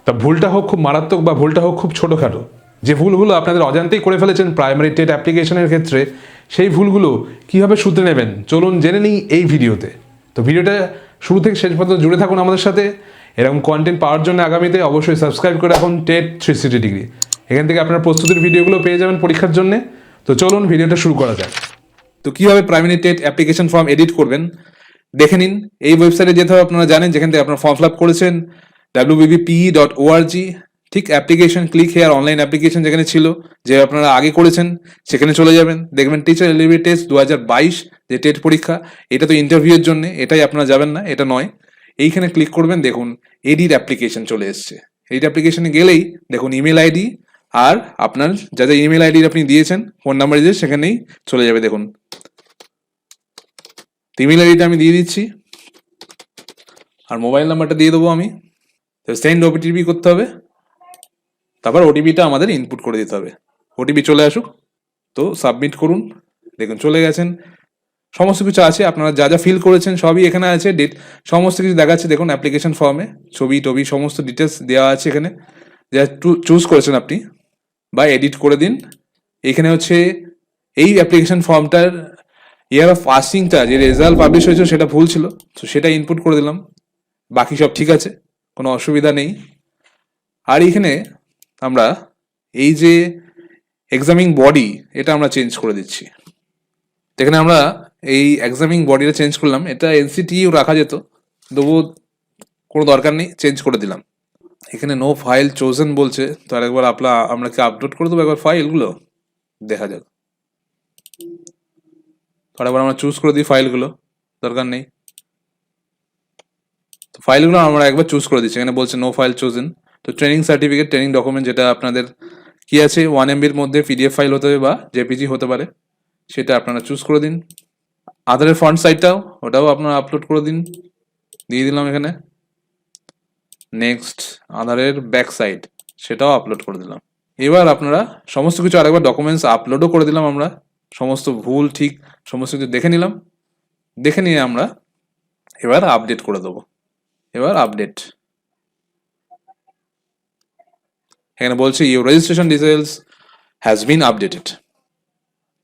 তা ভুলটা হোক খুব মারাত্মক বা ভুলটা হোক খুব ছোটোখাটো, যে ভুলগুলো আপনাদের অজান্তেই করে ফেলেছেন প্রাইমারি টেট অ্যাপ্লিকেশনের ক্ষেত্রে, সেই ভুলগুলো কীভাবে শুধরে নেবেন চলুন জেনে নিই এই ভিডিওতে। তো ভিডিওটা শুরু থেকে শেষ পর্যন্ত জুড়ে থাকুন আমাদের সাথে। এরকম কন্টেন্ট পাওয়ার জন্য আগামীতে অবশ্যই সাবস্ক্রাইব করে রাখুন টেট 360 ডিগ্রি। এখান থেকে আপনার প্রস্তুতির ভিডিওগুলো পেয়ে যাবেন পরীক্ষার জন্যে। তো চলুন ভিডিওটা শুরু করা যাক। তো কীভাবে primary TET application form edit করবেন দেখে নিন। এই ওয়েবসাইটে যেতে হবে, আপনারা জানেন, যেখান থেকে আপনারা ফর্ম ফিল আপ করেছেন wbpe.org, ঠিক application click here online application যেখানে ছিল, যে আপনারা আগে করেছেন সেখানে চলে যাবেন। দেখবেন টিচার এলিজিবিলিটি টেস্ট 2022 যে টেট পরীক্ষা, এটা তো ইন্টারভিউয়ের জন্য, এটাই আপনারা যাবেন না, এটা নয়। এইখানে ক্লিক করবেন, দেখুন এডিট অ্যাপ্লিকেশন চলে এসছে। এডিট অ্যাপ্লিকেশনে গেলেই দেখুন ইমেল আইডি আর আপনার যা যা ইমেল আইডি আপনি দিয়েছেন, ফোন নাম্বার দিয়ে সেখানেই চলে যাবে। দেখুন ইমেল আইডিটা আমি দিয়ে দিচ্ছি আর মোবাইল নাম্বারটা দিয়ে দেবো আমি। সেন্ড ওটিপি করতে হবে, তারপর ওটিপিটা আমাদের ইনপুট করে দিতে হবে। ওটিপি চলে আসুক, তো সাবমিট করুন। দেখুন চলে গেছেন, সমস্ত কিছু আছে, আপনারা যা যা ফিল করেছেন সবই এখানে আছে, ডেট সমস্ত কিছু দেখাচ্ছে। দেখুন অ্যাপ্লিকেশন ফর্মে ছবি টবি সমস্ত ডিটেলস দেওয়া আছে এখানে, যা চুজ করেছেন আপনি বা এডিট করে দিন। এখানে হচ্ছে এই অ্যাপ্লিকেশন ফর্মটার ইয়ার অফ পাসিংটা যে রেজাল্ট পাবলিশ হয়েছে সেটা ভুল ছিল, তো সেটা ইনপুট করে দিলাম। বাকি সব ঠিক আছে, কোনো অসুবিধা নেই। আর এইখানে আমরা এই যে এক্সামিং বডি, এটা আমরা চেঞ্জ করে দিচ্ছি। এখানে আমরা এই এক্সামিং বডিটা চেঞ্জ করলাম। এটা এনসিটিইউ রাখা যেত, তবুও কোনো দরকার নেই, চেঞ্জ করে দিলাম। এখানে নো ফাইল চোজেন বলছে, তো আরেকবার আমরা কি আপলোড করে দেবো একবার ফাইলগুলো, দেখা যাক। তো আরেকবার আমরা চুজ করে দিই ফাইলগুলো, দরকার নেই। তো ফাইলগুলো আমরা একবার চুজ করে দিচ্ছি। এখানে বলছে নো ফাইল চোজেন। তো ট্রেনিং সার্টিফিকেট, ট্রেনিং ডকুমেন্ট, যেটা আপনাদের কি আছে 1 MBর মধ্যে পিডিএফ ফাইল হতে হবে বা জেপিজি হতে পারে, সেটা আপনারা চুজ করে দিন। আধারের ফ্রন্ট সাইডটাও, ওটাও আপনারা আপলোড করে দিন, দিয়ে দিলাম এখানে। নেক্সট আধারের ব্যাক সাইড, সেটাও আপলোড করে দিলাম। এবার আপনারা সমস্ত কিছু আরেকবার ডকুমেন্টস আপলোডও করে দিলাম আমরা, সমস্ত ভুল ঠিক সমস্ত কিছু দেখে নিলাম। দেখে নিয়ে আমরা এবার আপডেট করে দেবো। এবার আপডেট, এখানে বলছে your registration details has been updated.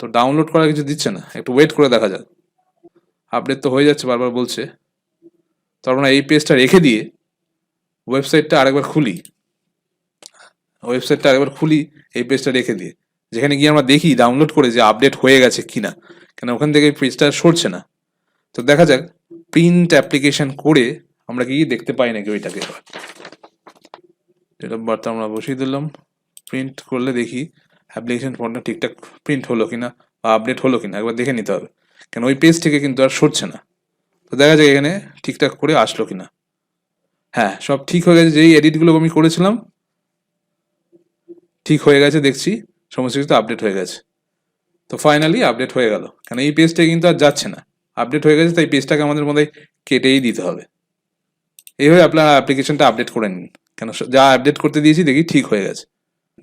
তো ডাউনলোড করার কিছু দিচ্ছে না, একটু ওয়েট করে দেখা যাক। আপডেট তো হয়ে যাচ্ছে, বারবার বলছে। তো আমরা এই পেজটা রেখে দিয়ে ওয়েবসাইটটা আরেকবার খুলি, এই পেজটা রেখে দিয়ে, যেখানে গিয়ে আমরা দেখি ডাউনলোড করে যে আপডেট হয়ে গেছে কিনা, কেন ওখান থেকে পেজটা সরছে না। তো দেখা যাক প্রিন্ট অ্যাপ্লিকেশন করে আমরা কি দেখতে পাই নাকি ওইটাকে। ডেট অফ বার্থ আমরা বসিয়ে দিলাম, প্রিন্ট করলে দেখি অ্যাপ্লিকেশন ফর্মটা ঠিকঠাক প্রিন্ট হলো কিনা বা আপডেট হলো কিনা একবার দেখে নিতে হবে, কেন ওই পেজ থেকে কিন্তু আর সরছে না। তো দেখা যায় এখানে ঠিকঠাক করে আসলো কিনা। হ্যাঁ, সব ঠিক হয়ে গেছে, যেই এডিটগুলো আমি করেছিলাম ঠিক হয়ে গেছে, দেখছি সমস্ত কিছু আপডেট হয়ে গেছে। তো ফাইনালি আপডেট হয়ে গেল, কেন এই পেজটা কিন্তু আর যাচ্ছে না, আপডেট হয়ে গেছে, তাই পেজটাকে আমাদের মধ্যে কেটেই দিতে হবে। এইভাবে আপনারা অ্যাপ্লিকেশনটা আপডেট করে নিন, কেন যা আপডেট করতে দিয়েছি দেখি ঠিক হয়ে গেছে।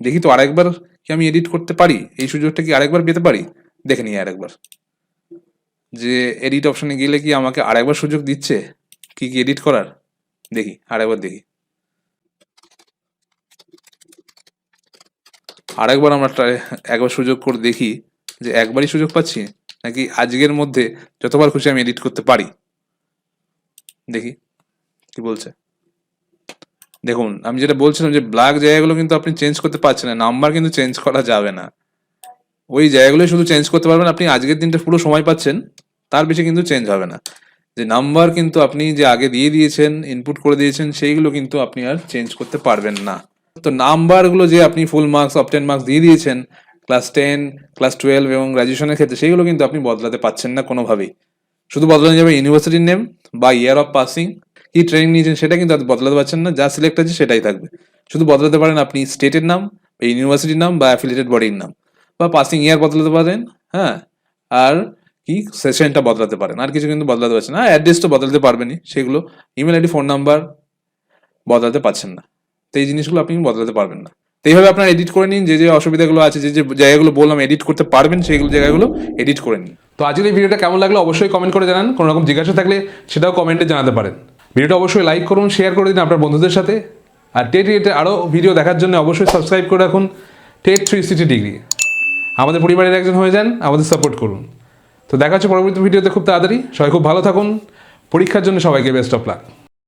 দেখি তো আরেকবার কি আমি এডিট করতে পারি, এই সুযোগটা কি আরেকবার পেতে পারি, দেখে নিই আরেকবার। যে এডিট অপশনে গেলে কি আমাকে আরেকবার সুযোগ দিচ্ছে কি কি এডিট করার, দেখি আরেকবার দেখি। আরেকবার আমরা একবার সুযোগ করে দেখি যে একবারই সুযোগ পাচ্ছি নাকি আজকের মধ্যে যতবার খুশি আমি এডিট করতে পারি। দেখি কি বলছে। দেখুন আমি যেটা বলছিলাম যে ব্ল্যাক জায়গাগুলো কিন্তু আপনি চেঞ্জ করতে পারছেন না, নাম্বার কিন্তু চেঞ্জ করা যাবে না, ওই জায়গাগুলো শুধু চেঞ্জ করতে পারবেন। আপনি আজকের দিনটা পুরো সময় পাচ্ছেন, তার বেশি কিন্তু চেঞ্জ হবে না। যে নাম্বার কিন্তু আপনি যে আগে দিয়ে দিয়েছেন, ইনপুট করে দিয়েছেন, সেইগুলো কিন্তু আপনি আর চেঞ্জ করতে পারবেন না। তো নাম্বারগুলো যে আপনি ফুল মার্কস, অফ 10 মার্কস দিয়ে দিয়েছেন ক্লাস 10, ক্লাস 12 এবং গ্র্যাজুয়েশনের ক্ষেত্রে, সেইগুলো কিন্তু আপনি বদলাতে পারছেন না কোনোভাবেই। শুধু বদলানো যাবে ইউনিভার্সিটির নেম বা ইয়ার অফ পাসিং, কি ট্রেনিং নিয়েছেন সেটা কিন্তু আপনি বদলাতে পারছেন না, যা সিলেক্ট আছে সেটাই থাকবে। শুধু বদলাতে পারেন আপনি স্টেটের নাম, ইউনিভার্সিটির নাম বা অ্যাফিলিয়েটেড বডির নাম, বা পাসিং ইয়ার বদলাতে পারেন। হ্যাঁ, আর কি সেশনটা বদলাতে পারেন, আর কিছু কিন্তু বদলাতে পারছেন না। অ্যাড্রেস তো বদলাতে পারবেনই, সেগুলো ইমেল আইডি, ফোন নাম্বার বদলাতে পারছেন না। তো এই জিনিসগুলো আপনি বদলাতে পারবেন না। তো এইভাবে আপনারা এডিট করে নিন, যে যে অসুবিধাগুলো আছে, যে যে জায়গাগুলো বললাম এডিট করতে পারবেন, সেইগুলো জায়গাগুলো এডিট করে নিন। তো আজকের এই ভিডিওটা কেমন লাগলো অবশ্যই কমেন্ট করে জানান। কোনো রকম জিজ্ঞাসা থাকলে সেটাও কমেন্টে জানাতে পারেন। ভিডিওটা অবশ্যই লাইক করুন, শেয়ার করে দিন আপনার বন্ধুদের সাথে। আর টেট আরও ভিডিও দেখার জন্য অবশ্যই সাবস্ক্রাইব করে রাখুন টেট 360 ডিগ্রি। আমাদের পরিবারের একজন হয়ে যান, আমাদের সাপোর্ট করুন। তো দেখা হচ্ছে পরবর্তী ভিডিওতে খুব তাড়াতাড়ি। সবাই খুব ভালো থাকুন। পরীক্ষার জন্য সবাইকে বেস্ট অফ লাক।